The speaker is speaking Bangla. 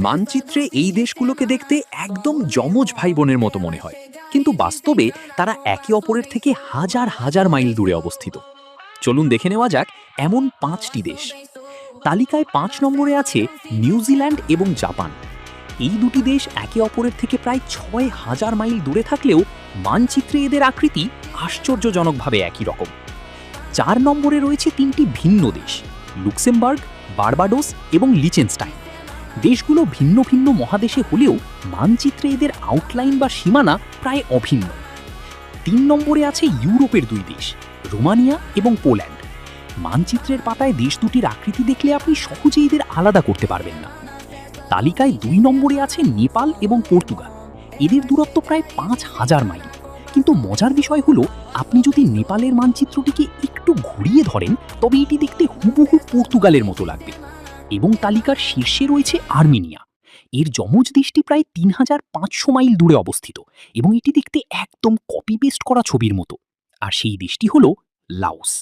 মানচিত্রে এই দেশগুলোকে দেখতে একদম যমজ ভাই বোনের মতো মনে হয়, কিন্তু বাস্তবে তারা একে অপরের থেকে হাজার হাজার মাইল দূরে অবস্থিত। চলুন দেখে নেওয়া যাক এমন 5টি দেশ। তালিকায় 5 নম্বরে আছে নিউজিল্যান্ড এবং জাপান। এই দুটি দেশ একে অপরের থেকে প্রায় 6,000 মাইল দূরে থাকলেও মানচিত্রে এদের আকৃতি আশ্চর্যজনকভাবে একই রকম। 4 নম্বরে রয়েছে 3টি ভিন্ন দেশ, লুক্সেমবার্গ, বার্বাডোস এবং লিচেনস্টাইন। দেশগুলো ভিন্ন ভিন্ন মহাদেশে হলেও মানচিত্রে এদের আউটলাইন বা সীমানা প্রায় অভিন্ন। 3 নম্বরে আছে ইউরোপের 2 দেশ, রোমানিয়া এবং পোল্যান্ড। মানচিত্রের পাতায় দেশ দুটির আকৃতি দেখলে আপনি সহজেই এদের আলাদা করতে পারবেন না। তালিকায় 2 নম্বরে আছে নেপাল এবং পর্তুগাল। এদের দূরত্ব প্রায় 5,000 মাইল। কিন্তু মজার বিষয় হলো, আপনি যদি নেপালের মানচিত্রটিকে একটু ঘুরিয়ে ধরেন তবে এটি দেখতে হুবহু পর্তুগালের মতো লাগবে। এবং তালিকার শীর্ষে রয়েছে আর্মেনিয়া। এর যমজ দেশটি প্রায় 3,500 মাইল দূরে অবস্থিত এবং এটি দেখতে একদম কপি পেস্ট করা ছবির মতো। আর সেই দেশটি হলো লাওস।